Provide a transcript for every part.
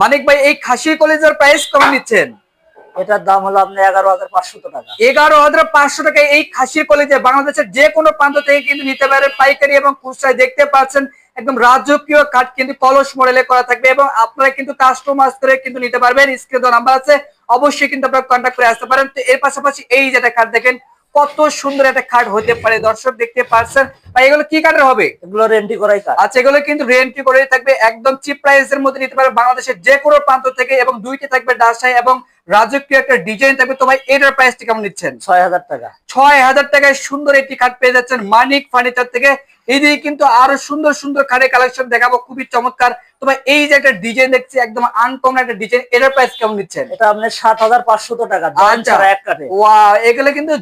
মানিক ভাই, এই খাসির কলিজার প্রাইস কেমন নিচ্ছেন? এটার দাম হলো আপনার 11,500 টাকা। 11,500 টাকায় এই খাসির কলিজা বাংলাদেশের যে কোনো প্রান্ত থেকে কিন্তু নিতে পারেন, পাইকারি এবং খুচরায়। দেখতে পাচ্ছেন একদম রাজকীয় কাঠ কিন্তু কলস মডেলে করা থাকবে এবং আপনারা কিন্তু কাস্টমাইজ করে কিন্তু নিতে পারবেন। স্ক্রিনে দেওয়া নাম্বার আছে, অবশ্যই কিন্তু আপনারা কন্ট্যাক্ট করে আসতে পারেন। তো এর পাশাপাশি এই যেটা কাঠ দেখেন কত সুন্দর একটা কাঠ হতে পারে, দর্শক দেখতে পাচ্ছেন। ভাই এগুলো কি কাঠের হবে? এগুলো রেন্টি করাই কাঠ। আচ্ছা, এগুলো কিন্তু রেন্টি করেই থাকবে, একদম চিপ প্রাইসের মধ্যে নিতে পারবে বাংলাদেশের যে কোনো প্রান্ত থেকে, এবং দুইটি থাকবে ডাসাই এবং রাজকীয় একটা ডিজাইন থাকবে। তো ভাই এটার প্রাইসটা কেমন নিচ্ছেন? 6,000 টাকা। 6,000 টাকায় সুন্দর একটি খাট পেয়ে যাচ্ছেন মানিক ফার্নিচার থেকে। এইদিকে কিন্তু আরো সুন্দর সুন্দর খাটের কালেকশন দেখাবো, খুবই চমৎকার। তো ভাই এই যে একটা ডিজাইন দেখছি, একদম আনকমন একটা ডিজাইন, এটার প্রাইস কেমন নিচ্ছেন? এটা আপনার 7,500 টাকা, জয়েন্ট ছাড়া এক কাঠে। ওয়াও, এগুলো কিন্তু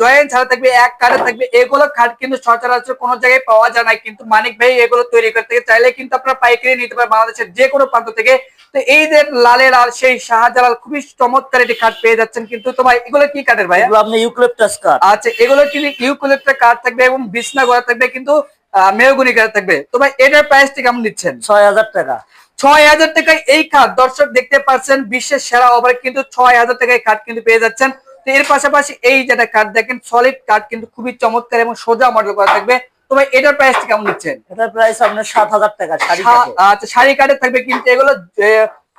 জয়েন্ট ছাড়া থাকবে, এক কাঠে থাকবে। এগুলো খাট কিন্তু সচরাচর কোনো জায়গায় পাওয়া যায় না, কিন্তু মানিক ভাই এগুলো তৈরি করতে চাইলে কিন্তু আপনারা পাইকারি নিতে পারেন বাংলাদেশের যে কোনো প্রান্ত থেকে। তো এই যে লালে লাল সেই শাহজালাল খুবই চমৎকার একটি কাঠ পেয়ে যাচ্ছেন কিন্তু। তো ভাই এগুলো কি কাঠের ভাই? এগুলো আপনি ইউক্যালিপটাস কাঠ। আচ্ছা, এগুলো কিন্তু ইউক্যালিপটাস কাঠ থাকবে এবং বিছনা করা থাকবে কিন্তু মেহগনি কাঠ থাকবে। তো ভাই এটার প্রাইসটা কেমন নিচ্ছেন? 6,000 টাকা। 6,000 টাকায় এই খাট, দর্শক দেখতে পাচ্ছেন বিশ্বের সেরা অফার কিন্তু 6,000 টাকায় খাট কিন্তু পেয়ে যাচ্ছেন। তো এর পাশাপাশি এই যেটা কাঠ দেখেন সলিড কাঠ কিন্তু খুবই চমৎকার এবং সোজা মডেল করা থাকবে। তো ভাই এটার প্রাইসটা কেমন নিচ্ছেন? এটার প্রাইস আপনার 7,000 টাকা, শাড়ি কাঠে। আচ্ছা, শাড়ি কাঠে থাকবে কিন্তু এগুলো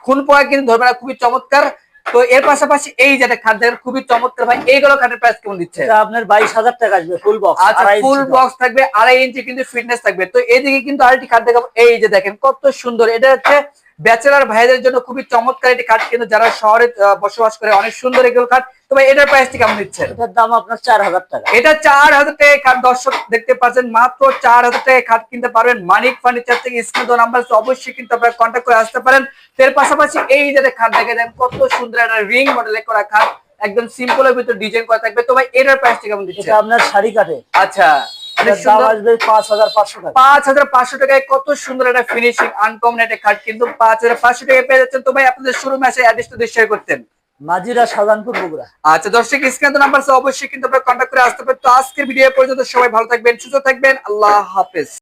খুন পোয়া কিন্তু ধরবে না, খুবই চমৎকার। তো এর পাশাপাশি এই যেটা খাট দেখেন খুবই চমৎকার। ভাই এইগুলো খাটের প্রাইস কেমন দিচ্ছে? এটা আপনার 22,000 টাকা আসবে, ফুল বক্স। আচ্ছা, ফুল বক্স থাকবে, 2.5 ইঞ্চি কিন্তু ফিটনেস থাকবে। তো এইদিকে কিন্তু আরেকটি খাট দেখাবো, এই যে দেখেন কত সুন্দর। এটা হচ্ছে ব্যাচেলার ভাইদের জন্য খুবই চমৎকার একটি খাট, কিন্তু যারা শহরে বসবাস করে, অনেক সুন্দর এগুলো খাট। তো ভাই এটার প্রাইসটি কেমন দিচ্ছেন? এটার দাম আপনার 4,000 টাকা। এটা 4,000 টাকায় খাট, দর্শক দেখতে পাচ্ছেন মাত্র 4,000 টাকায় খাট কিনতে পারবেন মানিক ফার্নিচার থেকে। স্ক্রিনে দেওয়া নাম্বার অবশ্যই কিন্তু আপনারা কন্ট্যাক্ট করে আসতে পারেন। এর পাশাপাশি এই যে খাট দেখে দেন কত সুন্দর একটা রিং মডেলে করা খাট, একদম সিম্পলের ভিতর ডিজাইন করা থাকবে। তো ভাই এটার প্রাইসটি কেমন দিচ্ছেন? এটা আপনার শাড়ি কাঠে। আচ্ছা, এটার দাম আসবে 5,500 টাকা। 5,500 টাকায় কত সুন্দর একটা ফিনিশিং আনকমন একটা খাট কিন্তু 5,500 টাকায় পেয়ে যাচ্ছেন। তো ভাই আপনাদের শোরুমে এসে অ্যাড্রেসটা দিয়ে শেয়ার করতেন। মাজিরা, শাহজাহানপুর, বগুড়া। আচ্ছা দর্শক, স্ক্রিনে নাম্বার অবশ্যই কিন্তু আপনারা কন্ট্যাক্ট করে আসতে পারেন। তো আজকের ভিডিও পর্যন্ত সবাই ভালো থাকবেন, সুস্থ থাকবেন, আল্লাহ হাফেজ।